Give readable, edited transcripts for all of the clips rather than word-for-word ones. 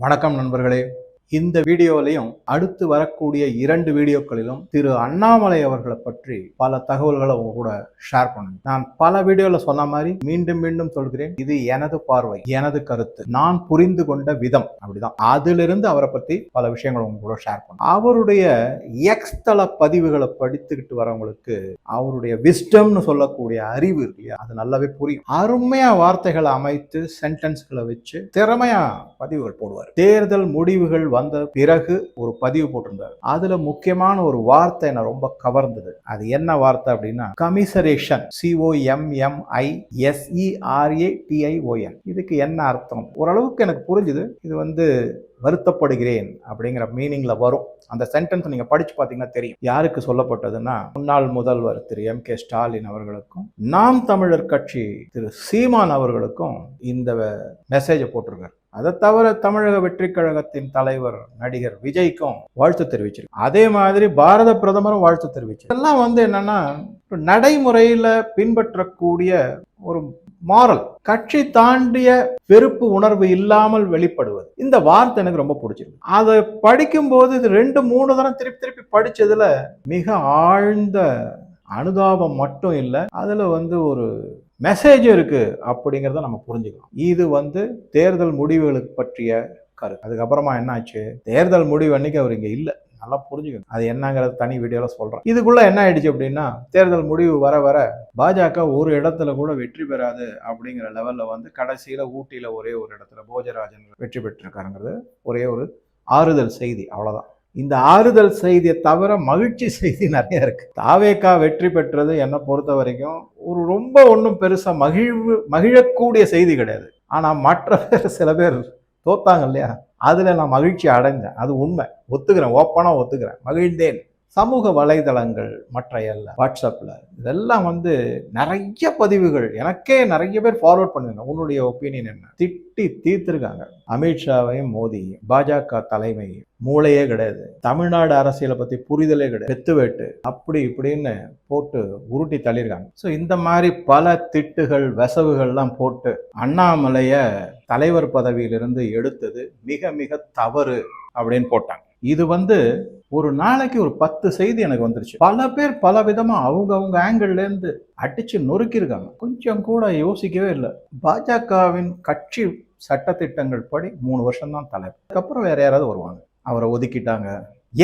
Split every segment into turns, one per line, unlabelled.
வணக்கம் நண்பர்களே. இந்த வீடியோலையும் அடுத்து வரக்கூடிய 2 வீடியோக்களிலும் திரு அண்ணாமலை அவர்களை பற்றி பல தகவல்களை உங்க கூட ஷேர் பண்ணுங்க. நான் பல வீடியோல சொன்ன மாதிரி மீண்டும் மீண்டும் சொல்கிறேன், இது எனது பார்வை, எனது கருத்து, நான் புரிந்து கொண்ட விதம், அப்படிதான். அதிலிருந்து அவரை பத்தி பல விஷயங்கள் உங்க கூட ஷேர் பண்ண. அவருடைய எக்ஸ் தள பதிவுகளை படித்துக்கிட்டு வரவங்களுக்கு அவருடைய விஸ்டம்னு சொல்லக்கூடிய அறிவு இருக்கு இல்லையா, அது நல்லாவே புரியும். அருமையா வார்த்தைகளை அமைத்து சென்டென்ஸ்களை வச்சு திறமையா பதிவுகள் போடுவார். தேர்தல் முடிவுகள் வந்த பிறகு ஒரு பதிவு போட்டிருந்தார். அதுல முக்கியமான ஒரு வார்த்தை என்ன ரொம்ப கவர்ந்தது. அது என்ன வார்த்தை அப்படின்னா கமிசரேஷன், COMMISERATION. இதுக்கு என்ன அர்த்தம் ஓரளவுக்கு எனக்கு புரிஞ்சுது. இது வருத்தப்படுகிறேன் அப்படிங்கிற மீனிங்ல வரும். அந்த சென்டென்ஸ் நீங்க படிச்சு பாத்தீங்கன்னா தெரியும். யாருக்கு சொல்லப்பட்டதுன்னா முன்னாள் முதல்வர் திரு MK ஸ்டாலின் அவர்களுக்கும் நாம் தமிழர் கட்சி திரு சீமான் அவர்களுக்கும் இந்த மெசேஜை போட்டிருக்காரு. அதை தவிர தமிழக வெற்றி கழகத்தின் தலைவர் நடிகர் விஜய்க்கும் வாழ்த்து தெரிவிச்சிருக்கு. அதே மாதிரி பாரத பிரதமரும் வாழ்த்து தெரிவிச்சு. இதெல்லாம் என்னன்னா நடைமுறையில பின்பற்றக்கூடிய ஒரு மாரல், கட்சி தாண்டிய வெறுப்பு உணர்வு இல்லாமல் வெளிப்படுவது. இந்த வார்த்தை எனக்கு ரொம்ப பிடிச்சிருக்கு. அதை படிக்கும் போது இது 2-3 தரம் திருப்பி படிச்சதுல மிக ஆழ்ந்த அனுதாபம் மட்டும் இல்லை, அதுல ஒரு மெசேஜ் இருக்கு அப்படிங்கிறத நம்ம புரிஞ்சுக்கலாம். இது தேர்தல் முடிவுகளுக்கு பற்றிய கருத்து. அதுக்கப்புறமா என்னாச்சு, தேர்தல் முடிவு அன்னைக்கு அவர் இங்க இல்லை, நல்லா புரிஞ்சுக்கணும். அது என்னங்கிறது தனி வீடியோல சொல்றேன். இதுக்குள்ள என்ன ஆயிடுச்சு அப்படின்னா, தேர்தல் முடிவு வர வர பாஜக ஒரு இடத்துல கூட வெற்றி பெறாது அப்படிங்கிற லெவல்ல கடைசியில ஊட்டியில ஒரே ஒரு இடத்துல போஜராஜன் வெற்றி பெற்றிருக்காருங்கிறது ஒரே ஒரு ஆறுதல் செய்தி, அவ்வளவுதான். இந்த ஆறுதல் செய்தியை தவிர மகிழ்ச்சி செய்தி நிறைய இருக்கு. தாவேகா வெற்றி பெற்றது என்னை பொறுத்த வரைக்கும் ரொம்ப ஒன்றும் பெருசா மகிழக்கூடிய செய்தி கிடையாது. ஆனா மற்ற சில பேர் தோத்தாங்க இல்லையா, அதுல நான் மகிழ்ச்சி அடைஞ்சேன். அது உண்மை, ஒத்துக்கிறேன், ஓப்பனா ஒத்துக்கிறேன், மகிழ்ந்தேன். சமூக வலைதளங்கள் மற்ற எல்லாம் வாட்ஸ்அப்ல இதெல்லாம் நிறைய பதிவுகள் எனக்கே நிறைய பேர் ஃபார்வர்ட் பண்ணுங்க. உன்னுடைய ஒப்பீனியன் என்ன? திட்டி தீர்த்திருக்காங்க. அமித்ஷாவையும் மோடியையும், பாஜக தலைமை மூளையே கிடையாது, தமிழ்நாடு அரசியலை பத்தி புரிதலே கிடையாது, வெட்டு அப்படி இப்படின்னு போட்டு உருட்டி தள்ளியிருக்காங்க. ஸோ இந்த மாதிரி பல திட்டுகள் வெசவுகள்லாம் போட்டு அண்ணாமலைய தலைவர் பதவியிலிருந்து எடுத்தது மிக மிக தவறு அப்படின்னு போட்டாங்க. இது ஒரு நாளைக்கு ஒரு 10 செய்தி எனக்கு வந்துருச்சு. பல பேர் பல விதமா அவங்க ஆங்கிள் இருந்து அடிச்சு நொறுக்கிருக்காங்க. கொஞ்சம் கூட யோசிக்கவே இல்லை. பாஜகவின் கட்சி சட்டத்திட்டங்கள் படி 3 வருஷம் தான் தலைவர், அதுக்கப்புறம் வேற யாராவது வருவாங்க, அவரை ஒதுக்கிட்டாங்க,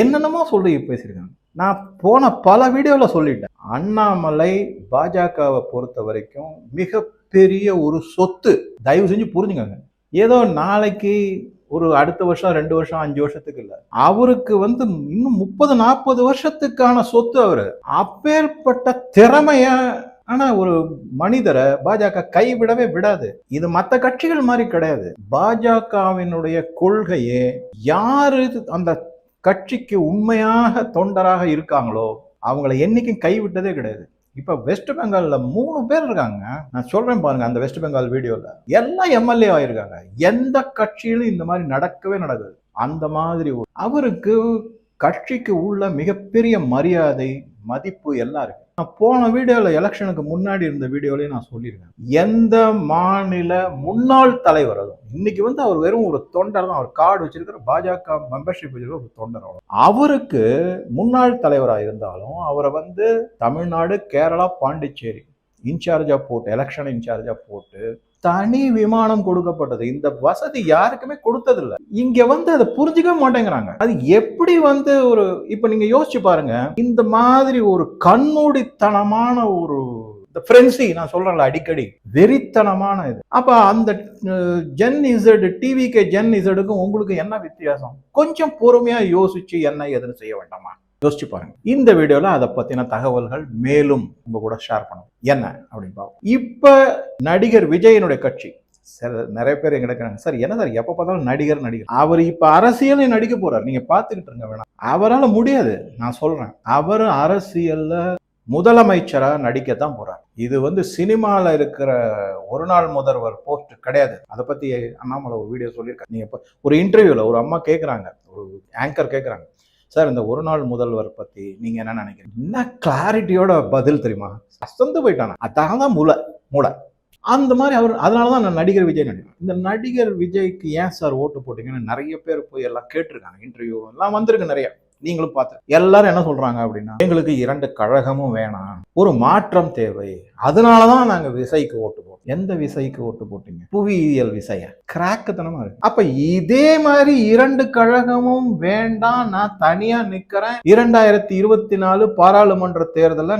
என்னென்னமோ சொல்லி பேசியிருக்காங்க. நான் போன பல வீடியோல சொல்லிட்டேன், அண்ணாமலை பாஜகவை பொறுத்த வரைக்கும் மிகப்பெரிய ஒரு சொத்து. தயவு செஞ்சு புரிஞ்சுக்கங்க. ஏதோ நாளைக்கு ஒரு அடுத்த வருஷம் 2 வருஷம் 5 வருஷத்துக்கு இல்ல, அவருக்கு இன்னும் 30-40 வருஷத்துக்கான சொத்து. அவரு அப்பேற்பட்ட திறமைய ஒரு மனிதரை பாஜக கைவிடவே விடாது. இது மற்ற கட்சிகள் மாதிரி கிடையாது. பாஜகவினுடைய கொள்கையே யாரு அந்த கட்சிக்கு உண்மையாக தொண்டராக இருக்காங்களோ அவங்களை என்னைக்கும் கைவிட்டதே கிடையாது. இப்ப வெஸ்ட் பெங்கால்ல 3 பேர் இருக்காங்க. நான் சொல்றேன் பாருங்க, அந்த வெஸ்ட் பெங்கால் வீடியோல எல்லாம் MLA ஆயிருக்காங்க. எந்த கட்சியிலும் இந்த மாதிரி நடக்கவே நடக்குது. அந்த மாதிரி அவருக்கு கட்சிக்கு உள்ள மிகப்பெரிய மரியாதை, மதிப்பு எல்லாம் இருக்கு. நான் போன வீடியோல எலெக்ஷனுக்கு முன்னாடி இருந்த வீடியோலயே நான் சொல்லியிருக்கேன், எந்த மாநில முன்னாள் தலைவர், அதுவும் இன்னைக்கு அவர் வெறும் ஒரு தொண்டர் தான். அவர் கார்டு வச்சிருக்கிற பாஜக மெம்பர்ஷிப் வச்சிருக்கிற ஒரு தொண்டர். அவருக்கு முன்னாள் தலைவராக இருந்தாலும் அவரை தமிழ்நாடு, கேரளா, பாண்டிச்சேரி இன்சார்ஜா போட்டு, எலெக்ஷன் இன்சார்ஜா போட்டு தனி விமானம் கொடுக்கப்பட்டது. இந்த வசதி யாருக்குமே கொடுத்ததில்லை. இங்க அதை புரிஞ்சுக்கவே மாட்டேங்கிறாங்க. அது எப்படி ஒரு இப்ப நீங்க யோசிச்சு பாருங்க, இந்த மாதிரி ஒரு கண்மூடித்தனமான ஒரு ஃப்ரெண்ட்ஸி, நான் சொல்றேன்ல அடிக்கடி, வெறித்தனமான இது. அப்ப அந்த ஜென் இசட், டிவிக்கு ஜென் இசடுக்கும் உங்களுக்கு என்ன வித்தியாசம்? கொஞ்சம் பொறுமையா யோசிச்சு என்ன எதுன்னு செய்ய வேண்டாமா? யோசிச்சு பாருங்க. இந்த வீடியோல அதை பத்தின தகவல்கள் மேலும் உங்க கூட ஷேர் பண்ணுவோம். என்ன அப்படின்னு பார்ப்போம். இப்ப நடிகர் விஜயனுடைய கட்சி நிறைய பேர் எங்க இருக்கிறாங்க, சார் என்ன சார் எப்ப பார்த்தாலும் நடிகர். அவர் இப்ப அரசியல் நடிக்க போறாரு, நீங்க பாத்துக்கிட்டு இருங்க, வேணாம், அவரால் முடியாது. நான் சொல்றேன், அவர் அரசியல்ல முதலமைச்சரா நடிக்கத்தான் போறார். இது சினிமால இருக்கிற ஒரு நாள் முதல்வர் போஸ்ட் கிடையாது. அதை பத்தி அண்ணாமலை ஒரு வீடியோ சொல்லியிருக்காரு. நீங்க ஒரு இன்டர்வியூல ஒரு அம்மா கேட்கறாங்க, ஒரு ஆங்கர் கேட்கறாங்க, சார் இந்த ஒரு நாள் முதல்வர் பத்தி நீங்க என்ன நினைக்கிறீங்க? என்ன கிளாரிட்டியோட பதில் தெரியுமா? அசந்து போயிட்டானா, அதான் மூளை. அந்த மாதிரி அவர் அதனாலதான் நான் நடிகர் விஜய் நினைக்கிறேன். இந்த நடிகர் விஜய்க்கு ஏன் சார் ஓட்டு போட்டீங்கன்னு நிறைய பேர் போய் எல்லாம் கேட்டிருக்காங்க. இன்டர்வியூ எல்லாம் வந்திருக்கு நிறைய, நீங்களும் பார்த்து. எல்லாரும் என்ன சொல்றாங்க அப்படின்னா, எங்களுக்கு 2 கழகமும் வேணாம், ஒரு மாற்றம் தேவை, அதனாலதான் நாங்க விசைக்கு ஓட்டு போட்டோம். எந்த விசைக்கு ஓட்டு போட்டீங்க? புவியியல் விசைய? கிராக்குத்தனமா இருக்கு. அப்ப இதே மாதிரி 2 கழகமும் வேண்டாம், நான் தனியா நிக்கிறேன், 2024 பாராளுமன்ற தேர்தல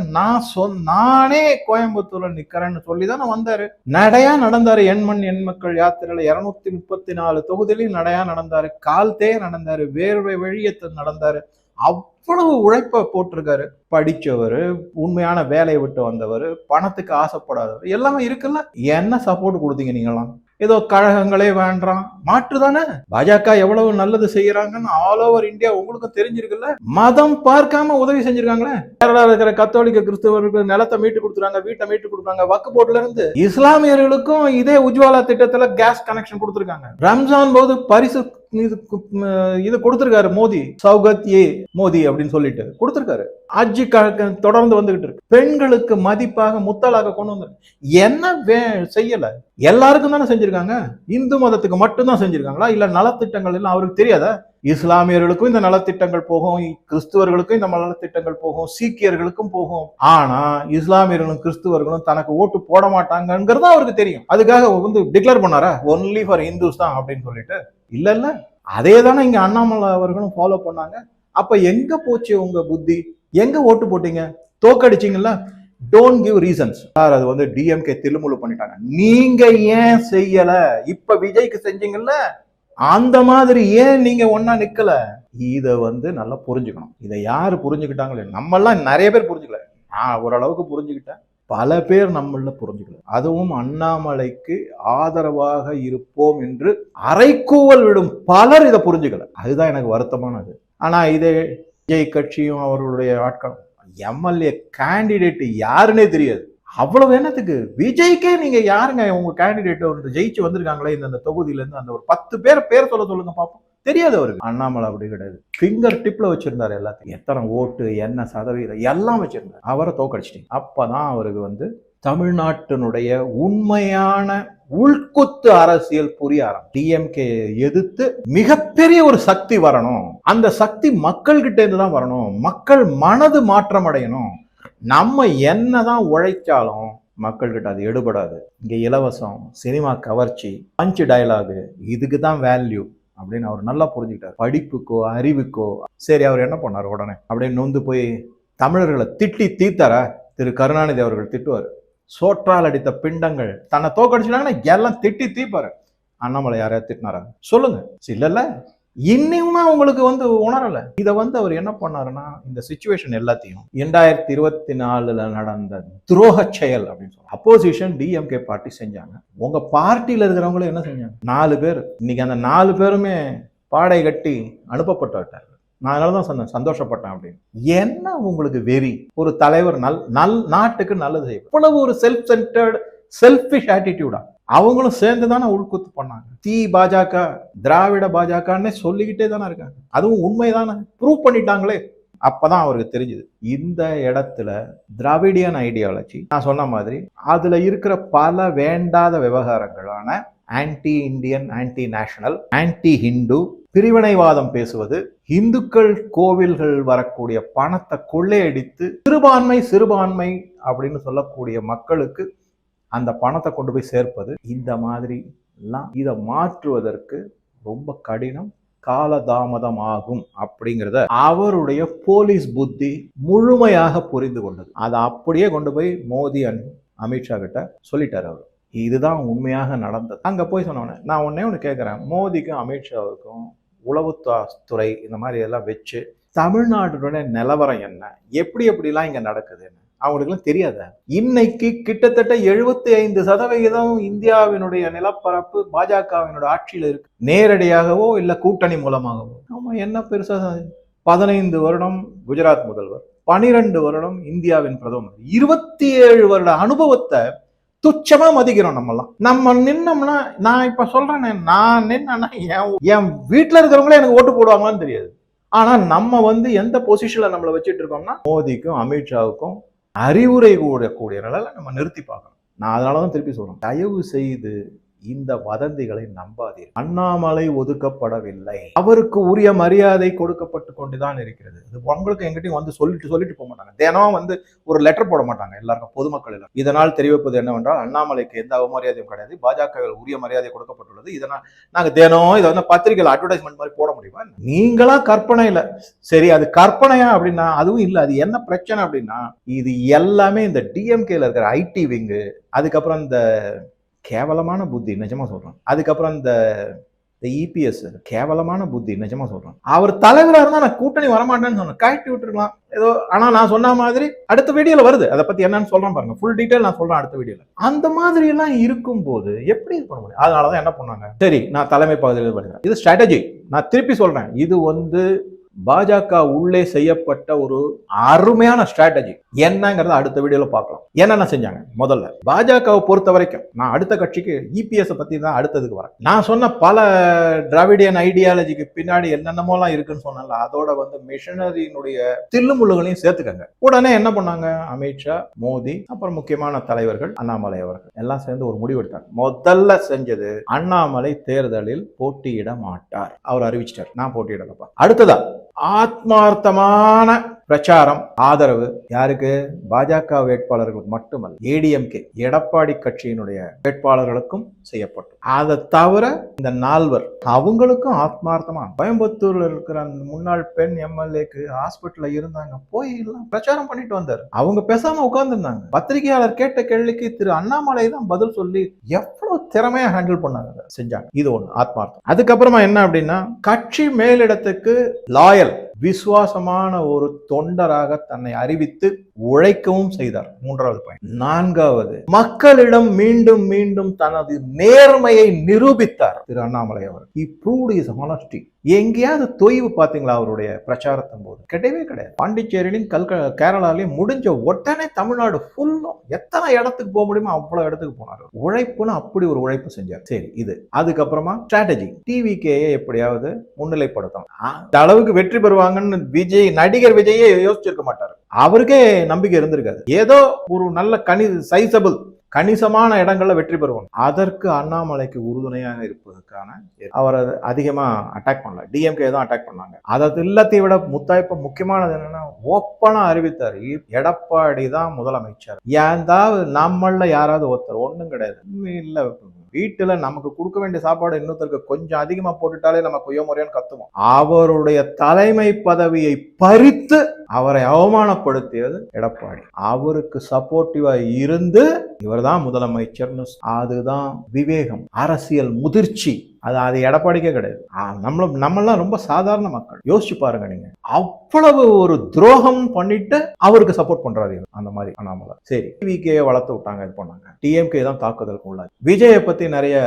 நானே கோயம்புத்தூர்ல நிக்கிறேன்னு சொல்லிதான் வந்தாரு. நடையா நடந்தாரு. எண்மண் எண் மக்கள் யாத்திரையில 234 தொகுதியிலையும் நடையா நடந்தாரு, கால்தே நடந்தாரு, வேர்வை வெளியேற்ற நடந்தாரு. அவ்வளவு உழைப்ப போட்டிருக்காரு. படிச்சவர், உண்மையான வேலையை விட்டு வந்தவர், பணத்துக்கு ஆசைப்படாதவர், எல்லாமே இருக்குல்ல. என்ன சப்போர்ட் கொடுத்தீங்க நீங்களாம்? ஏதோ கழகங்களே வேண்டாம், மாற்றுதானே. பாஜக எவ்வளவு நல்லது செய்யறாங்கன்னு ஆல் ஓவர் இந்தியா உங்களுக்கு தெரிஞ்சிருக்குல்ல. மதம் பார்க்காம உதவி செஞ்சிருக்காங்களே. கேரளாவில் இருக்கிற கத்தோலிக்க கிறிஸ்தவர்களுக்கு நிலத்தை மீட்டு கொடுத்துறாங்க, வீட்டை மீட்டு கொடுக்குறாங்க. வக்கு போர்டுல இருந்து இஸ்லாமியர்களுக்கும் இதே உஜ்வாலா திட்டத்துல கேஸ் கனெக்ஷன் கொடுத்துருக்காங்க. ரம்ஜான் போது பரிசு இது கொடுத்திருக்காரு மோடி, சௌகத் ஏ மோடி அப்படின்னு சொல்லிட்டு கொடுத்திருக்காரு. அஜி தொடர்ந்து வந்துகிட்டு இருக்கு. பெண்களுக்கு மதிப்பாக முத்தலாக கொண்டு வந்து என்ன செய்யல? எல்லாருக்கும் தானே செஞ்சிருக்காங்க. இந்து மதத்துக்கு மட்டும்தான் செஞ்சிருக்காங்களா? இல்ல நலத்திட்டங்கள் எல்லாம் அவருக்கு தெரியாதா? இஸ்லாமியர்களுக்கும் இந்த நலத்திட்டங்கள் போகும், கிறிஸ்துவர்களுக்கும் இந்த நலத்திட்டங்கள் போகும், சீக்கியர்களுக்கும் போகும். ஆனா இஸ்லாமியர்களும் கிறிஸ்துவர்களும் தனக்கு ஓட்டு போட மாட்டாங்கிறது அவருக்கு தெரியும். அதுக்காக டிக்ளேர் பண்ணாரா ஒன்லி ஃபார் இந்துஸ் தான் அப்படின்னு சொல்லிட்டு? இல்ல, அதே தானே இங்க அண்ணாமலை அவர்களும் ஃபாலோ பண்ணாங்க. அப்ப எங்க போச்சு உங்க புத்தி? எங்க ஓட்டு போட்டீங்க? தோக்கடிச்சீங்கல்ல. Don't give reasons. சார் அது டிஎம்கே தில்லுமுள்ளு பண்ணிட்டாங்க, நீங்க ஏன் செய்யல? இப்ப விஜய்க்கு செஞ்சீங்கல்ல, அந்த மாதிரி ஏன் நீங்க ஒன்னா நிக்கல? இத நல்லா புரிஞ்சுக்கணும். இதை யாரு புரிஞ்சுக்கிட்டாங்களே? நம்ம எல்லாம் நிறைய பேர் புரிஞ்சுக்கல. நான் ஓரளவுக்கு புரிஞ்சுக்கிட்டேன், பல பேர் நம்மள புரிஞ்சுக்கல. அதுவும் அண்ணாமலைக்கு ஆதரவாக இருப்போம் என்று அரைக்கூவல் விடும் பலர் இதை புரிஞ்சுக்கல. அதுதான் எனக்கு வருத்தமானது. ஆனா இதே விஜய் கட்சியும் அவர்களுடைய ஆட்களும் எம்எல்ஏ கேண்டிடேட் யாருன்னே தெரியாது. அவ்வளவு என்னத்துக்கு? விஜய்க்கே நீங்க யாருங்க உங்க கேண்டிடேட் ஜெயிச்சு வந்திருக்காங்களே இந்த தொகுதியில இருந்து, அந்த ஒரு 10 பேர் சொல்லுங்க பாப்போம். தெரியாது அவருக்கு. அண்ணாமலை அப்படி கிடையாது. ஃபிங்கர் டிப்ல வச்சிருந்தாரு எல்லாத்தையும். எத்தனை ஓட்டு, என்ன சதவீதம் எல்லாம் வச்சிருந்தாரு. அவரை தோக்கடிச்சிட்டீங்க. அப்பதான் அவருக்கு தமிழ்நாட்டினுடைய உண்மையான உள்குத்து அரசியல் புரிய ஆரம்பிச்சு. டிஎம்கே எதிர்த்து மிகப்பெரிய ஒரு சக்தி வரணும். அந்த சக்தி மக்கள் கிட்ட இருந்து தான் வரணும். மக்கள் மனது மாற்றம் அடையணும். நம்ம என்னதான் உழைச்சாலும் மக்கள்கிட்ட அது எடுபடாது. இங்க இலவசம், சினிமா கவர்ச்சி, பஞ்ச் டயலாகு, இதுக்கு தான் வேல்யூ அப்படின்னு அவர் நல்லா புரிஞ்சுக்கிட்டார். படிப்புக்கோ அறிவுக்கோ. சரி, அவர் என்ன பண்ணார்? உடனே அப்படின்னு நொந்து போய் தமிழர்களை திட்டி தீர்த்தாரா? திரு கருணாநிதி அவர்கள் திட்டுவார். சோற்றால் அடித்த பிண்டங்கள் தன்னை தோக்கடிச்சிட்டாங்கன்னா எல்லாம் திட்டி தீப்பாரு. அண்ணாமலை யாரையா திட்டினாரா? சொல்லுங்க. இல்லல்ல, இன்னும் உங்களுக்கு உணரல. இதை அவர் என்ன பண்ணாருன்னா, இந்த சிச்சுவேஷன் எல்லாத்தையும் 2024 நடந்த துரோக செயல் அப்படின்னு சொல்லி அப்போசிஷன் டிஎம்கே பார்ட்டி செஞ்சாங்க. உங்க பார்ட்டியில இருக்கிறவங்களும் என்ன செஞ்சாங்க? 4 பேர். இன்னைக்கு அந்த 4 பேருமே பாடை கட்டி அனுப்பப்பட்டு விட்டார். நான் அதனாலதான் சொன்னேன், சந்தோஷப்பட்டேன் அப்படின்னு. என்ன உங்களுக்கு வெறி? ஒரு தலைவர் நாட்டுக்கு நல்லது செய்யும். இவ்வளவு ஒரு செல்ஃப் சென்டர்ட், செல்ஃபிஷ் ஆட்டிடியூடா அவங்களும் சேர்ந்து தானே உள்குத்து பண்ணாங்க. பாஜக, திராவிட பாஜகன்னு சொல்லிக்கிட்டே தானே இருக்காங்க. அதுவும் உண்மைதானே ப்ரூவ் பண்ணிட்டாங்களே. அப்பதான் அவருக்கு தெரிஞ்சது, இந்த இடத்துல திராவிடியன் ஐடியாலஜி, நான் சொன்ன மாதிரி அதுல இருக்கிற பல வேண்டாத விவகாரங்களான anti Indian, anti national, anti Hindu, பிரிவினைவாதம் பேசுவது, இந்துக்கள் கோவில்கள் வரக்கூடிய பணத்தை கொள்ளையடித்து சிறுபான்மை அப்படின்னு சொல்லக்கூடிய மக்களுக்கு அந்த பணத்தை கொண்டு போய் சேர்ப்பது, இந்த மாதிரி எல்லாம் இதை மாற்றுவதற்கு ரொம்ப கடினம், காலதாமதம் ஆகும் அப்படிங்கிறத அவருடைய போலீஸ் புத்தி முழுமையாக புரிந்து கொண்டது. அதை அப்படியே கொண்டு போய் மோடி அமித்ஷா கிட்ட சொல்லிட்டாரு. அவர் இதுதான் உண்மையாக நடந்தது. அங்க போய் சொன்னோன்னே நான் ஒண்ணு கேட்கிறேன், மோடிக்கும் அமித்ஷாவுக்கும் உளவுத்துறை இந்த மாதிரி எல்லாம் வச்சு தமிழ்நாட்டுடைய நிலவரம் என்ன, எப்படிலாம் இங்க நடக்குதுன்னு அவங்களுக்குலாம் தெரியாத? இன்னைக்கு கிட்டத்தட்ட 75% இந்தியாவினுடைய நிலப்பரப்பு பாஜகவினுடைய ஆட்சியில இருக்கு. நேரடியாகவோ இல்ல கூட்டணி மூலமாகவோ. ஆமா, என்ன பெருசா? 15 வருடம் குஜராத் முதல்வர், 12 வருடம் இந்தியாவின் பிரதமர், 27 வருட அனுபவத்தை துச்சமா மதிக்கிறோம். நம்ம நின்னோம்னா, நான் இப்ப சொல்றேன், நான் நின்னா என் வீட்டுல இருக்கிறவங்களே எனக்கு ஓட்டு போடுவாங்களான்னு தெரியாது. ஆனா நம்ம எந்த பொசிஷன்ல நம்மளை வச்சுட்டு இருக்கோம்னா, மோடிக்கும் அமித்ஷாவுக்கும் அறிவுரை கூடக்கூடிய நிலையில நம்ம நிறுத்தி பார்க்கணும். நான் அதனாலதான் திருப்பி சொல்றேன், தயவு செய்து இந்த வதந்திகளை நம்பாதீர்கள். அண்ணாமலை ஒதுக்கப்படவில்லை, அவருக்கு உரிய மரியாதை கொடுக்கப்பட்டு கொண்டுதான் இருக்கிறது. உங்களுக்கு எங்கிட்டையும் வந்து சொல்லிட்டு போக மாட்டாங்க, தினம் வந்து ஒரு லெட்டர் போட மாட்டாங்க எல்லாருக்கும், பொதுமக்கள் எல்லாம். இதனால் தெரிவிப்பது என்னவென்றால், அண்ணாமலைக்கு எந்த அவமரியாதையும் கிடையாது, பாஜக உரிய மரியாதை கொடுக்கப்பட்டுள்ளது. இதனால் நாங்க தினம் இதை வந்து பத்திரிகையில் அட்வர்டைஸ்மெண்ட் மாதிரி போட முடியுமா? நீங்களா கற்பனையில, சரி அது கற்பனையா அப்படின்னா அதுவும் இல்லை. அது என்ன பிரச்சனை அப்படின்னா, இது எல்லாமே இந்த டிஎம்கேல இருக்கிற ஐடி விங்கு, அதுக்கப்புறம் இந்த கேவலமான புத்தி, நிஜமா சொல்றேன், அதுக்கப்புறம் இந்த இபிஎஸ் கேவலமான புத்தி, நிஜமா சொல்றேன். அவர் தலைவராக இருந்தா நான் கூட்டணி வரமாட்டேன்னு சொன்னேன், கழட்டி விட்டுருக்கலாம் ஏதோ. ஆனா நான் சொன்ன மாதிரி அடுத்த வீடியோல வருது, அதை பத்தி என்னன்னு சொல்றேன் பாருங்க, ஃபுல் டீடைல் நான் சொல்றேன் அடுத்த வீடியோல. அந்த மாதிரி எல்லாம் இருக்கும் போது எப்படி இது பண்ண முடியும்? அதனாலதான் என்ன பண்ணாங்க, சரி நான் தலைமை பகுதியில் வருகிறேன். இது ஸ்ட்ராட்டஜி, நான் திருப்பி சொல்றேன், இது வந்து பாஜக உள்ளே செய்யப்பட்ட ஒரு அருமையான ஸ்ட்ராட்டஜி. என்னங்கிறத அடுத்த வீடியோல பார்க்கலாம். என்னென்ன செஞ்சாங்க முதல்ல பாஜகவை பொறுத்த வரைக்கும். நான் அடுத்த கட்சிக்கு இபிஎஸ் பத்தி தான் அடுத்ததுக்கு வரேன். நான் சொன்ன பல திராவிடியன் ஐடியாலஜிக்கு பின்னாடி என்னென்னமோலாம் இருக்குன்னு சொன்னால, அதோட வந்து மிஷனரியினுடைய தில்லுமுள்ளுகளையும் சேர்த்துக்கங்க. உடனே என்ன பண்ணாங்க, அமித்ஷா, மோடி, அப்புறம் முக்கியமான தலைவர்கள், அண்ணாமலை அவர்கள் எல்லாம் சேர்ந்து ஒரு முடிவு எடுத்தாங்க. முதல்ல செஞ்சது, அண்ணாமலை தேர்தலில் போட்டியிட மாட்டார், அவர் அறிவிச்சிட்டார், நான் போட்டியிடலப்பா. அடுத்ததா ஆத்மார்த்தமான பிரச்சாரம், ஆதரவு யாருக்கு, பாஜக வேட்பாளர்களுக்கு மட்டுமல்ல, ஏடிஎம்கே எடப்பாடி கட்சியினுடைய வேட்பாளர்களுக்கும் செய்யப்பட்டது. அதை தவிர இந்த 4 அவங்களுக்கும் ஆத்மார்த்தமா, கோயம்புத்தூர்ல இருக்கிற அந்த முன்னாள் பெண் எம்எல்ஏக்கு ஹாஸ்பிட்டல்ல இருந்தாங்க, போய் எல்லாம் பிரச்சாரம் பண்ணிட்டு வந்தாரு. அவங்க பேசாம உட்கார்ந்துருந்தாங்க. பத்திரிகையாளர் கேட்ட கேள்விக்கு திரு அண்ணாமலை தான் பதில் சொல்லி எவ்வளவு திறமையா ஹேண்டில் பண்ணாங்க, செஞ்சாங்க. இது ஒண்ணு ஆத்மார்த்தம். அதுக்கப்புறமா என்ன அப்படின்னா, கட்சி மேலிடத்துக்கு லாயல், விசுவாசமான ஒரு தொண்டராக தன்னை அறிவித்து உழைக்கவும் செய்தார். 3வது பாயிண்ட். 4வது, மக்களிடம் மீண்டும் மீண்டும் தனது நேர்மையை நிரூபித்தார் திரு அண்ணாமலை அவர். He proved his honesty. எங்கேயாவது தொய்வு பாத்தீங்களா அவருடைய பிரச்சாரத்தின் போது? கிடையவே கிடையாது. பாண்டிச்சேரியிலும் கேரளாலையும் முடிஞ்ச உடனே தமிழ்நாடு ஃபுல்லும் எத்தனை இடத்துக்கு போக முடியுமோ அவ்வளவு இடத்துக்கு போனார். உழைப்புன்னு அப்படி ஒரு உழைப்பு செஞ்சார். சரி, இது. அதுக்கப்புறமா ஸ்ட்ராட்டஜி, டிவிகேயை எப்படியாவது முன்னிலைப்படுத்தும். இந்த அளவுக்கு வெற்றி பெறுவாங்கன்னு விஜய், நடிகர் விஜயே யோசிச்சிருக்க மாட்டார். அவருக்கே நம்பிக்கை இருந்திருக்காது. ஏதோ ஒரு நல்ல கணிசமான இடங்கள்ல வெற்றி பெறுவாங்க. அதற்கு அண்ணாமலைக்கு உறுதுணையாக இருப்பதற்கான அவர் அதிகமா அட்டாக் பண்ணல, டிஎம்கே தான் அட்டாக் பண்ணாங்க. அதை எல்லாத்தையும் விட முக்கியமானது என்னன்னா, ஓப்பனா அறிவித்தார், எடப்பாடி தான் முதலமைச்சர். ஏதாவது நம்மள யாராவது ஒருத்தர், ஒண்ணும் கிடையாது, இல்ல வீட்டுல நமக்கு கொடுக்க வேண்டிய சாப்பாடு இன்னொருத்தருக்கு கொஞ்சம் அதிகமா போட்டுட்டாலே நம்ம கொய்யமுறையான்னு கத்துவோம். அவருடைய தலைமை பதவியை பறித்து அவரை அவமானப்படுத்தியது எடப்பாடி. அவருக்கு சப்போர்ட்டிவா இருந்து இவர்தான் முதலமைச்சர்னு, அதுதான் விவேகம், அரசியல் முதிர்ச்சி. அது எடப்பாடிக்கே கிடையாது. நம்மளாம் ரொம்ப சாதாரண மக்கள். யோசிச்சு பாருங்க நீங்க, அவ்வளவு ஒரு துரோகம் பண்ணிட்டு அவருக்கு சப்போர்ட் பண்றாரு அந்த மாதிரி அண்ணாமலை. சரி, டிவிகே வளர்த்து விட்டாங்க, இது பண்ணாங்க. டிஎம்கே தான் தாக்குதலுக்கு உள்ளாது. விஜயை பத்தி நிறைய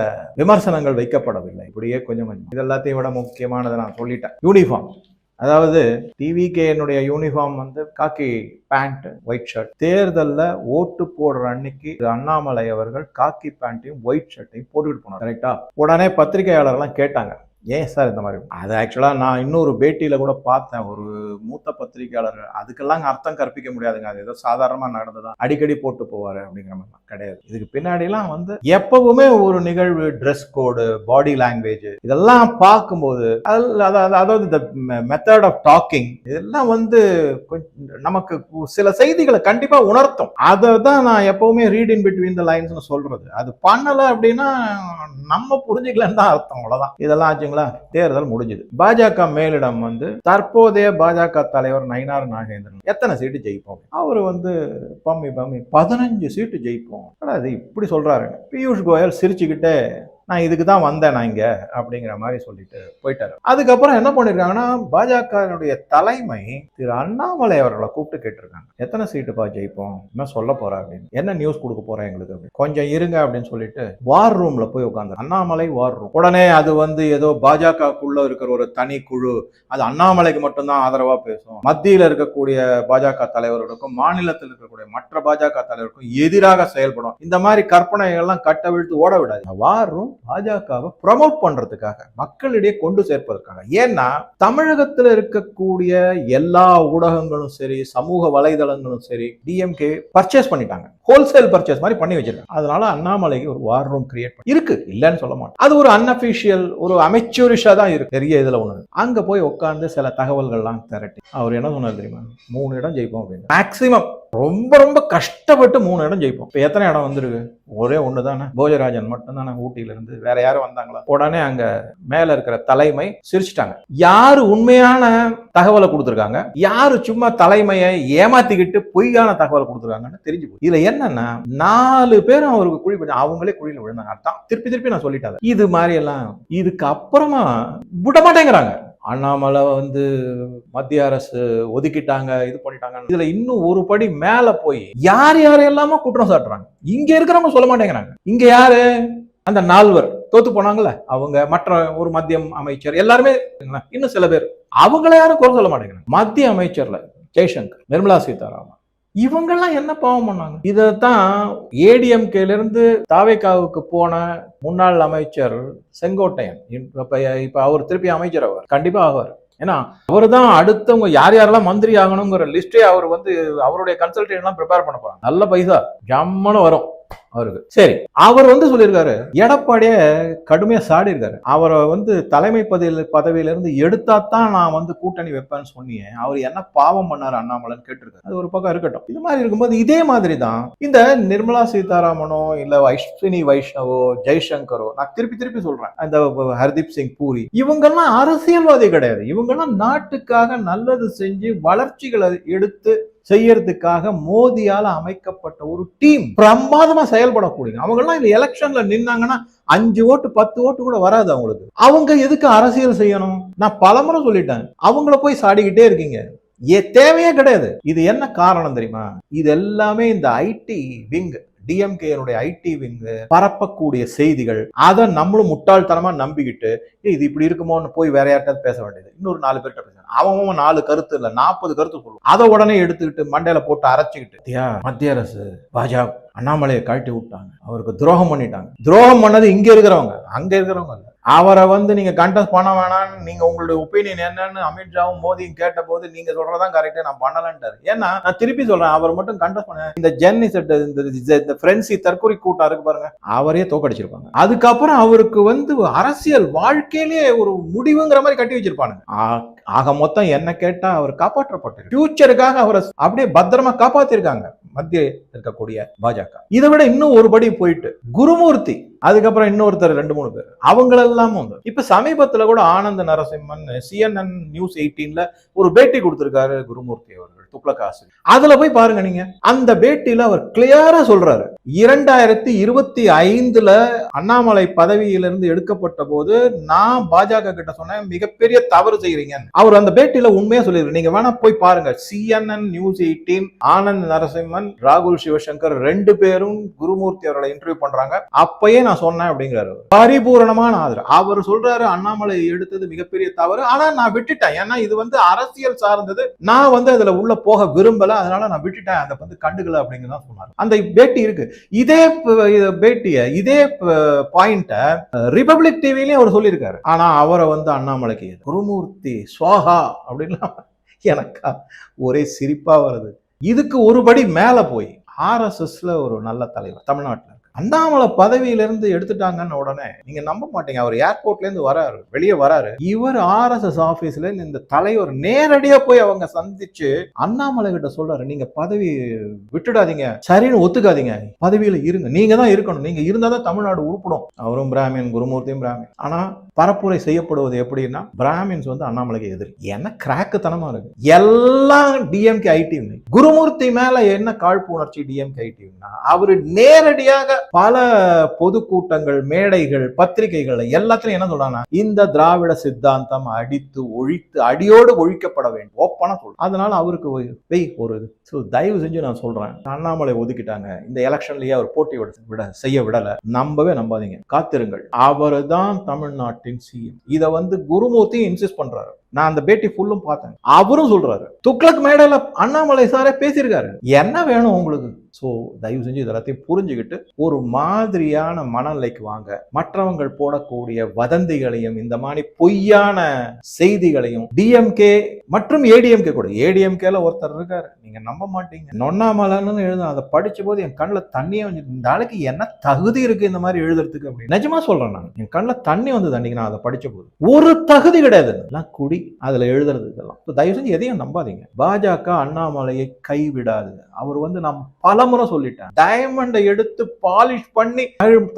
விமர்சனங்கள் வைக்கப்படவில்லை. இப்படியே கொஞ்சம் இது எல்லாத்தையும் விட முக்கியமானதை நான் சொல்லிட்டேன். யூனிஃபார்ம், அதாவது டிவிகேனுடைய யூனிஃபார்ம் வந்து காக்கி பேண்ட், ஒயிட் ஷர்ட். தேர்தலில் ஓட்டு போடுற அன்னைக்கு அண்ணாமலை அவர்கள் காக்கி பேண்ட்டையும் ஒயிட் ஷர்ட்டையும் போட்டுக்கிட்டு போனார். கரெக்டா? உடனே பத்திரிகையாளர்லாம் கேட்டாங்க, ஏன் சார் இந்த மாதிரி? அது ஆக்சுவலா நான் இன்னொரு பேட்டியில கூட பார்த்தேன், ஒரு மூத்த பத்திரிகையாளர், அதுக்கெல்லாம் அர்த்தம் கற்பிக்க முடியாதுங்க, அது ஏதோ சாதாரணமா நடந்ததான், அடிக்கடி போட்டு போவாரு அப்படிங்கிற மாதிரி. கிடையாது. இதுக்கு பின்னாடி எல்லாம் வந்து எப்பவுமே ஒரு நிகழ்வு, ட்ரெஸ் கோடு, பாடி லாங்குவேஜ், இதெல்லாம் பார்க்கும்போது, அதாவது இந்த மெத்தட் ஆஃப் டாக்கிங், இதெல்லாம் வந்து நமக்கு சில செய்திகளை கண்டிப்பா உணர்த்தும். அதை தான் நான் எப்பவுமே read in between the lines சொல்றது. அது பண்ணல அப்படின்னா நம்ம புரிஞ்சுக்கலன்னு தான் அர்த்தம், அவ்வளவுதான். இதெல்லாம் ஆச்சுங்களா? தேர்தல் முடிஞ்சது. பாஜக மேலிடம் வந்து தற்போதைய பாஜக தலைவர் நயினார் நாகேந்திரன் எத்தனை சீட்டு ஜெயிப்போம்? அவரு வந்து பம்மி 15 சீட்டு ஜெயிப்போம். அது இப்படி சொல்றாரு. பியூஷ் கோயல் சிரிச்சுக்கிட்டே, நான் இதுக்கு தான் வந்தேன் நான் இங்க அப்படிங்கிற மாதிரி சொல்லிட்டு போயிட்டாரு. அதுக்கப்புறம் என்ன பண்ணிருக்காங்கன்னா, பாஜகனுடைய தலைமை திரு அண்ணாமலை அவர்களை கூப்பிட்டு கேட்டிருக்காங்க, எத்தனை சீட்டுப்பா ஜெயிப்போம், என்ன சொல்ல போற அப்படின்னு, என்ன நியூஸ் கொடுக்க போறேன் எங்களுக்கு அப்படின்னு, கொஞ்சம் இருங்க அப்படின்னு சொல்லிட்டு வார் ரூம்ல போய் உட்கார்ந்து, அண்ணாமலை வார் ரூம். உடனே அது வந்து ஏதோ பாஜகக்குள்ள இருக்கிற ஒரு தனி குழு, அது அண்ணாமலைக்கு மட்டும்தான் ஆதரவா பேசும், மத்தியில் இருக்கக்கூடிய பாஜக தலைவர்களுக்கும் மாநிலத்தில் இருக்கக்கூடிய மற்ற பாஜக தலைவருக்கும் எதிராக செயல்படும், இந்த மாதிரி கற்பனைகள்லாம் கட்டவிழ்த்து ஓட விடாது. வார் ரூம் பாஜகவை ப்ரமோட் பண்றதுக்காக, மக்களிடையே கொண்டு சேர்ப்பதற்காக. ஏன்னா தமிழகத்தில் இருக்கக்கூடிய எல்லா ஊடகங்களும் சரி, சமூக வலைதளங்களும் சரி, டிஎம்கே பர்ச்சேஸ் பண்ணிட்டாங்க, ஹோல்சேல் பர்ச்சேஸ் மாதிரி பண்ணி வச்சிருக்காங்க. அதனால அண்ணாமலைக்கு ஒரு வார் ரூம் கிரியேட் இருக்கு, இல்லன்னு சொல்ல மாட்டேன். அது ஒரு அன்அபிஷியல், ஒரு அமெச்சூரிஷா தான் இருக்கு. பெரிய இதுல ஒண்ணு அங்க போய் உட்கார்ந்து சில தகவல்கள்லாம் திரட்டி அவர் என்ன சொன்னார் தெரியுமா? 3 இடம் ஜெயிப்போம் அப்படின்னு. மேக்சிமம் ரொம்ப ரொம்ப கஷ்டப்பட்டு 3 இடம் ஜெயிப்போம். இப்ப எத்தனை இடம் வந்திருக்கு? ஒரே ஒண்ணு தானே, போஜராஜன் மட்டும் தானே ஊட்டியில இருந்து. வேற யாரும் வந்தாங்களா? உடனே அங்க மேல இருக்கிற தலைமை சிரிச்சிட்டாங்க. யாரு உண்மையான தகவலை கொடுத்திருக்காங்க, யாரு சும்மா தலைமையை ஏமாத்திக்கிட்டு பொய்யான தகவலை கொடுத்திருக்காங்கன்னு தெரிஞ்சு போய். இதுல என்னன்னா 4 பேரும் அவருக்கு குழி பண்ணி அவங்களே குழியில விழுந்தாங்க. அதான் திருப்பி திருப்பி நான் சொல்லிட்டேன். இது மாதிரி எல்லாம் இதுக்கு அப்புறமா விட மாட்டேங்கிறாங்க. அண்ணாமலை மத்திய அரசு ஒதுக்கிட்டாங்க, இது பண்ணிட்டாங்க. இதுல இன்னும் ஒரு படி மேல போய் யார் யாரெல்லாமோ குற்றம் சாட்டுறாங்க. இங்க இருக்கிறவங்க சொல்ல மாட்டேங்கிறாங்க. இங்க யாரு? அந்த 4 தோத்து போனாங்கல்ல அவங்க, மற்ற ஒரு மத்திய அமைச்சர், எல்லாருமே இன்னும் சில பேர், அவங்கள யாரும் குறை சொல்ல மாட்டேங்கிறாங்க. மத்திய அமைச்சர்ல ஜெய்சங்கர், நிர்மலா சீதாராமன், இவங்கெல்லாம் என்ன பாவம் பண்ணாங்க? இதத்தான் ஏடிஎம்கேல இருந்து தாவேகாவுக்கு போன முன்னாள் அமைச்சர் செங்கோட்டையன், இப்ப அவர் திருப்பி அமைச்சர் ஆவார், கண்டிப்பா ஆவார். ஏன்னா அவர் தான் அடுத்தவங்க யார் யாரெல்லாம் மந்திரி ஆகணுங்கிற லிஸ்டே அவர் அவருடைய கன்சல்டேட் எல்லாம் ப்ரிப்பேர் பண்ண போறாங்க. நல்ல பைசா ஜம்மனு வரும் அவருக்கு. சரி, அவர் சொல்லியிருக்காரு, எடப்பாடிய கடுமையா சாடி இருக்காரு. அவரை தலைமை பதவியில இருந்து எடுத்தாத்தான் நான் கூட்டணி வைப்பேன்னு சொன்னீங்க. அவர் என்ன பாவம் பண்ணாரு அண்ணாமலைன்னு கேட்டிருக்காரு. அது ஒரு பக்கம் இருக்கட்டும். இது மாதிரி இருக்கும்போது இதே மாதிரி தான் இந்த நிர்மலா சீதாராமனோ இல்ல அஸ்வினி வைஷ்ணவோ ஜெய்சங்கரோ, நான் திருப்பி திருப்பி சொல்றேன், இந்த ஹர்தீப் சிங் பூரி, இவங்கெல்லாம் அரசியல்வாதி கிடையாது. இவங்கெல்லாம் நாட்டுக்காக நல்லது செஞ்சு வளர்ச்சிகளை எடுத்து செய்யறதுக்காக மோதியால அமைக்கப்பட்ட ஒரு டீம், பிரமாதமா செயல்படக்கூடிய. அவங்க எல்லாம் இந்த எலெக்ஷன்ல நின்னாங்கன்னா 5 ஓட்டு 10 ஓட்டு கூட வராது அவங்களுக்கு. அவங்க எதுக்கு அரசியல் செய்யணும்? நான் பலமுறை சொல்லிட்டேன். அவங்கள போய் சாடிக்கிட்டே இருக்கீங்க, தேவையே கிடையாது. இது என்ன காரணம் தெரியுமா? இது எல்லாமே இந்த ஐடி விங், டிஎம்கேனுடைய ஐடி விங் பரப்பக்கூடிய செய்திகள், அதை நம்மளும் முட்டாள்தனமா நம்பிக்கிட்டு இது இப்படி இருக்குமோன்னு போய் வேற யார்ட்டாவது பேச வேண்டியது. இன்னொரு 4 பேர்கிட்ட பேச, அவன் 4 கருத்து இல்ல 40 கருத்து சொல்லுவோம். அதை உடனே எடுத்துக்கிட்டு மண்டையில போட்டு அரைச்சுக்கிட்டு, மத்திய அரசு பாஜக அண்ணாமலையை கழட்டி விட்டாங்க, அவருக்கு துரோகம் பண்ணிட்டாங்க. துரோகம் பண்ணது இங்க இருக்கிறவங்க, அங்க இருக்கிறவங்க இல்ல. அவரை நீங்க கண்டஸ்ட் பண்ண வேணாம்னு நீங்க உங்களுடைய ஒப்பீனியன் என்னன்னு அமித்ஷாவும் மோடியும் கேட்ட போது நீங்க சொல்றதான் கரெக்டா, நான் பண்ணலன்ட்டாரு. ஏன்னா நான் திருப்பி சொல்றேன், அவர் மட்டும் கண்டஸ்ட் பண்ண இந்த ஜென்னி செட், இந்த பிரென்சி தற்கொலை கூட்டம் இருக்கு பாருங்க, அவரே தோக்கடிச்சிருப்பாங்க. அதுக்கப்புறம் அவருக்கு அரசியல் வாழ்க்கையிலே ஒரு முடிவுங்கிற மாதிரி கட்டி வச்சிருப்பானுங்க. ஆக மொத்தம் என்ன கேட்டா அவர் காப்பாற்றப்பட்டார். ஃபியூச்சருக்காக அவரை அப்படியே பத்திரமா காப்பாத்திருக்காங்க மத்திய இருக்கக்கூடிய பாஜக. இதை விட இன்னும் ஒரு படி போயிட்டு குருமூர்த்தி, அதுக்கப்புறம் இன்னொருத்தர் 2-3 பேர், அவங்களெல்லாம் இப்ப சமீபத்துல கூட ஆனந்த நரசிம்மன் CNN News 18ல ஒரு பேட்டி கொடுத்திருக்காரு குருமூர்த்தி அவர்கள், துக்ளக் ஆசிரியர். அதுல போய் பாருங்க நீங்க, அந்த பேட்டியில அவர் கிளியரா சொல்றாரு, 2025ல அண்ணாமலை பதவியிலிருந்து எடுக்கப்பட்ட போது நான் பாஜக கிட்ட சொன்னேன், மிகப்பெரிய தவறு செய்யறீங்க. அவர் அந்த பேட்டியில உண்மையா சொல்லிடுறாரு. நீங்க வேணா போய் பாருங்க, CNN News 18, ஆனந்த் நரசிம்மன், ராகுல் சிவசங்கர் 2 பேரும் குருமூர்த்தி அவர்களை இன்டர்வியூ பண்றாங்க. அப்பயே நான் சொன்னேன் அப்படிங்கிறாரு, பரிபூரணமான ஆதரவு. அவர் சொல்றாரு அண்ணாமலை எடுத்தது மிகப்பெரிய தவறு, ஆனா நான் விட்டுட்டேன், ஏன்னா இது அரசியல் சார்ந்தது, நான் அதுல உள்ள போக விரும்பல, அதனால நான் விட்டுட்டேன், அதை கண்டுக்கல அப்படிங்கிறத சொன்னார். அந்த பேட்டி இருக்கு. இதே பேட்டிய, இதே பாயிண்ட ரிபப்ளிக் டிவிலயும் அவர் சொல்லியிருக்காரு. ஆனா அவரை அண்ணாமலைக்கு குருமூர்த்தி ஸ்வாஹா அப்படின்னா எனக்கா ஒரே சிரிப்பா வருது. இதுக்கு ஒருபடி மேல போய் RSSல ஒரு நல்ல தலைவர் தமிழ்நாட்டில் அண்ணாமலை பதவியிலிருந்து எடுத்துட்டாங்கன்னு உடனே நீங்க நம்ப மாட்டீங்க, அவர் ஏர்போர்ட்ல இருந்து வராரு, வெளியே வராரு, இவர் RSS ஆபீஸ்ல இந்த தலைவர் நேரடியா போய் அவங்க சந்திச்சு அண்ணாமலை கிட்ட சொல்றாரு, நீங்க பதவி விட்டுடாதீங்க, சரின்னு ஒத்துக்காதீங்க, பதவியில இருங்க, நீங்க தான் இருக்கணும், நீங்க இருந்தாதான் தமிழ்நாடு உருப்படும். அவரும் பிராமின், குருமூர்த்தியும் பிராமின். ஆனா பரப்புரை செய்யப்படுவது எப்படின்னா, பிராமின்ஸ் அண்ணாமலைக்கு எதிரி. என்ன கிராக்கு தனமா இருக்கு. எல்லாம் டிஎம்கே ஐடி. குருமூர்த்தி மேல என்ன காழ்ப்புணர்ச்சி டிஎம்கே ஐடினா, அவரு நேரடியாக பல பொதுக்கூட்டங்கள், மேடைகள், பத்திரிகைகள் எல்லாத்திலும் என்ன சொல்றாங்க, இந்த திராவிட சித்தாந்தம் அடித்து ஒழித்து அடியோடு ஒழிக்கப்பட வேண்டும், ஓப்பனா சொல்றேன். அதனால அவருக்கு ஒரு தயவு செஞ்சு நான் சொல்றேன், அண்ணாமலை ஒதுக்கிட்டாங்க, இந்த எலெக்ஷன்லயே அவர் போட்டி செய்ய விடல, நம்பவே நம்பாதீங்க, காத்திருங்கள், அவர் தான் தமிழ்நாட்டின் சிஎம். இதை குருமூர்த்தி இன்சிஸ்ட் பண்றாரு. நான் அந்த பேட்டி ஃபுல்லும் பார்த்தேன். அவரும் சொல்றாரு, துக்ளக் மேடையில அண்ணாமலை சாரே பேசியிருக்காரு. என்ன வேணும் உங்களுக்கு? ஸோ தயவு செஞ்சு இதெல்லாத்தையும் புரிஞ்சுக்கிட்டு ஒரு மாதிரியான மனநிலைக்கு வாங்க. மற்றவங்கள் போடக்கூடிய வதந்திகளையும் இந்த மாதிரி பொய்யான செய்திகளையும் டிஎம்கே மற்றும் ஏடிஎம்கே கூட, ஏடிஎம்கேல ஒருத்தர் இருக்காரு, நீங்க நம்ப மாட்டீங்க, நொன்னாமலன்னு எழுதும். அதை படிச்ச போது என் கண்ணில் தண்ணியே வந்து, இந்த ஆளுக்கு என்ன தகுதி இருக்கு இந்த மாதிரி எழுதுறதுக்கு அப்படின்னு நிஜமா சொல்றேன். நான் என் கண்ணில் தண்ணி வந்து அன்னைக்கு நான் அதை படிச்ச போது ஒரு தகுதி கிடையாது. எல்லாம் குடி அதுல எழுதுறது இதெல்லாம். தயவு செஞ்சு எதையும் நம்பாதீங்க. பாஜக அண்ணாமலையை கைவிடாது. அவர் வந்து நாம் பலமுறை சொல்லிட்டேன், டைமண்டை எடுத்து பாலிஷ் பண்ணி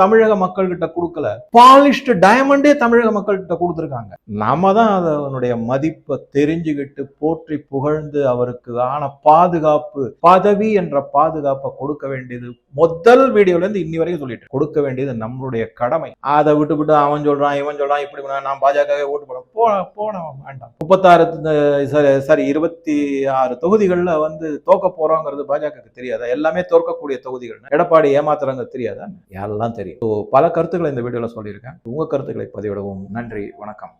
தமிழக மக்கள் கிட்ட கொடுக்கல, பாலிஷ்டு டைமண்டே தமிழக மக்கள் கிட்ட கொடுத்துருக்காங்க. நாம தான் அதனுடைய மதிப்பை தெரிஞ்சுக்கிட்டு போற்றி புகழ்ந்து அவருக்கு ஆன பாதுகாப்பு, பதவி என்ற பாதுகாப்பை கொடுக்க வேண்டியது முதல் வீடியோல இருந்து இன்னி வரைக்கும் சொல்லிட்டு கொடுக்க வேண்டியது நம்மளுடைய கடமை. அதை விட்டு அவன் சொல்றான் இவன் சொல்றான் இப்படி நான் பாஜகவே ஓட்டு போட வேண்டாம். 26 தொகுதிகள்ல வந்து தோக்க போறோங்கிறது பாஜகவுக்கு தெரியாதா? எல்லாமே தோற்கக்கூடிய தொகுதிகள். எடப்பாடி ஏமாத்துறாங்க தெரியாதா? எல்லாம் தெரியும். பல கருத்துக்களை இந்த வீடியோல சொல்லியிருக்கேன். உங்க கருத்துக்களை பதிவிடவும். நன்றி, வணக்கம்.